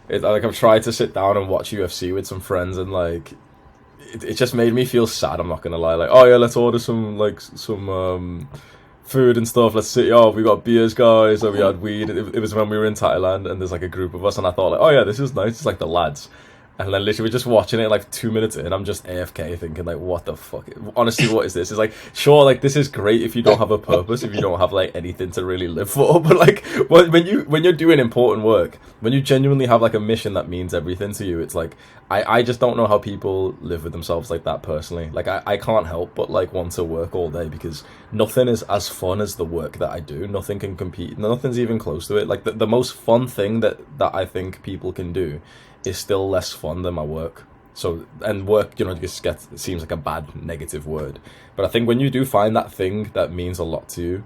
Like I've tried to sit down and watch UFC with some friends, and like it just made me feel sad. I'm not gonna lie. Like, oh yeah, let's order some food and stuff. Let's sit. Oh, we got beers, guys. And we had weed. It was when we were in Thailand, and there's like a group of us, and I thought like, oh yeah, this is nice. It's like the lads. And then literally we're just watching it like 2 minutes in. I'm just AFK thinking like, what the fuck? Honestly, what is this? It's like, sure, like this is great if you don't have a purpose, if you don't have like anything to really live for. But like when you're doing important work, when you genuinely have like a mission that means everything to you, it's like I just don't know how people live with themselves like that personally. Like I can't help but like want to work all day because nothing is as fun as the work that I do. Nothing can compete. Nothing's even close to it. Like the most fun thing that I think people can do is still less fun than my work. So, and work, just gets, it seems like a bad negative word. But I think when you do find that thing that means a lot to you,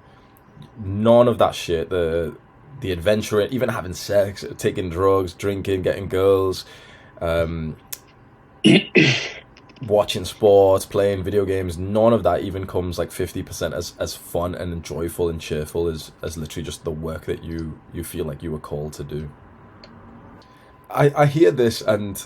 none of that shit, the adventure, even having sex, taking drugs, drinking, getting girls, um, watching sports, playing video games, none of that even comes like 50% as fun and joyful and cheerful as literally just the work that you feel like you were called to do. I hear this and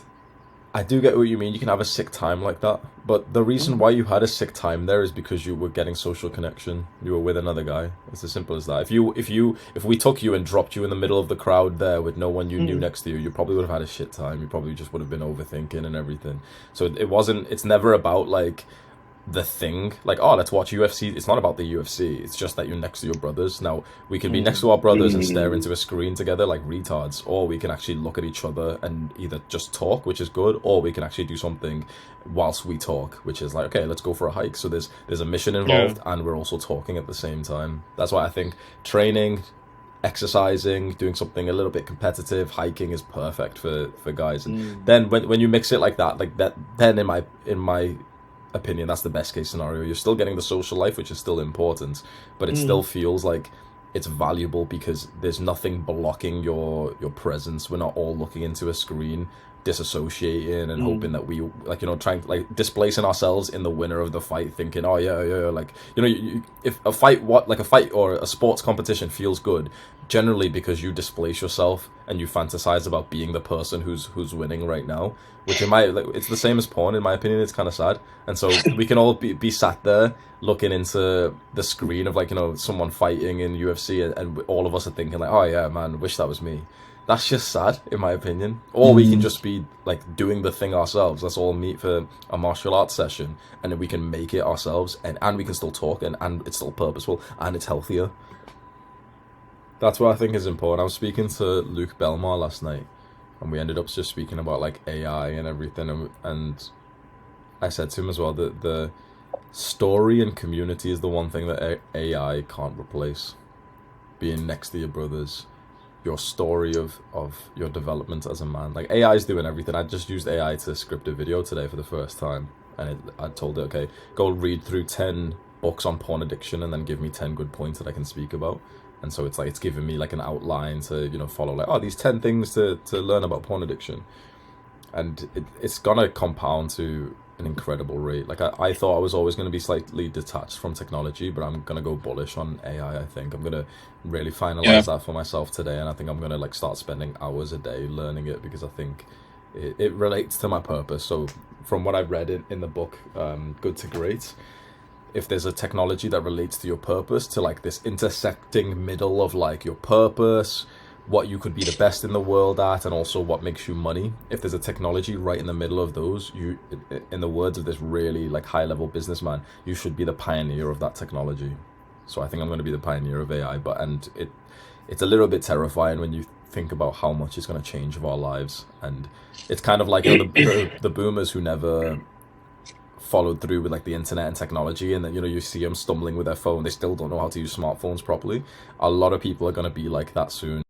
I do get what you mean. You can have a sick time like that, but the reason why you had a sick time there is because you were getting social connection. You were with another guy. It's as simple as that. If we took you and dropped you in the middle of the crowd there with no one you knew next to you, you probably would have had a shit time. You probably just would have been overthinking and everything. So it wasn't. It's never about like the thing, like, oh, let's watch UFC. It's not about the UFC. It's just that you're next to your brothers. Now we can be next to our brothers and stare into a screen together like retards, or we can actually look at each other and either just talk, which is good, or we can actually do something whilst we talk, which is like, okay, let's go for a hike. So there's a mission involved, and we're also talking at the same time. That's why I think training, exercising, doing something a little bit competitive, hiking is perfect for guys. And then when you mix it like that, then in my opinion, that's the best case scenario. You're still getting the social life, which is still important, but it still feels like it's valuable because there's nothing blocking your presence. We're not all looking into a screen, disassociating and hoping that we like trying to like displacing ourselves in the winner of the fight, thinking, oh yeah, like if a fight like a fight or a sports competition feels good, generally because you displace yourself and you fantasize about being the person who's winning right now, which in my like, it's the same as porn in my opinion. It's kind of sad, and so we can all be sat there looking into the screen of like someone fighting in UFC, and all of us are thinking like, oh yeah, man, wish that was me. That's just sad in my opinion. Or we can just be like doing the thing ourselves. Let's all meet for a martial arts session, and then we can make it ourselves, and we can still talk, and it's still purposeful, and it's healthier. That's what I think is important. I was speaking to Luke Belmar last night, and we ended up just speaking about like AI and everything, and I said to him as well that the story and community is the one thing that AI can't replace. Being next to your brothers, your story of your development as a man. Like AI is doing everything. I just used AI to script a video today for the first time, and I told it, okay, go read through 10 books on porn addiction and then give me 10 good points that I can speak about. And so it's like it's giving me like an outline to follow, like, oh, these 10 things to learn about porn addiction, and it's gonna compound to an incredible rate. Like I thought I was always going to be slightly detached from technology, but I'm going to go bullish on AI. I think I'm going to really finalize that for myself today, and I think I'm going to like start spending hours a day learning it because I think it relates to my purpose. So from what I've read in the book, Good to Great, if there's a technology that relates to your purpose, to like this intersecting middle of like your purpose, what you could be the best in the world at, and also what makes you money, if there's a technology right in the middle of those, you, in the words of this really like high level businessman, you should be the pioneer of that technology. So I think I'm going to be the pioneer of AI, and it's a little bit terrifying when you think about how much it's going to change of our lives. And it's kind of like the boomers who never followed through with like the internet and technology, and then you see them stumbling with their phone. They still don't know how to use smartphones properly. A lot of people are going to be like that soon.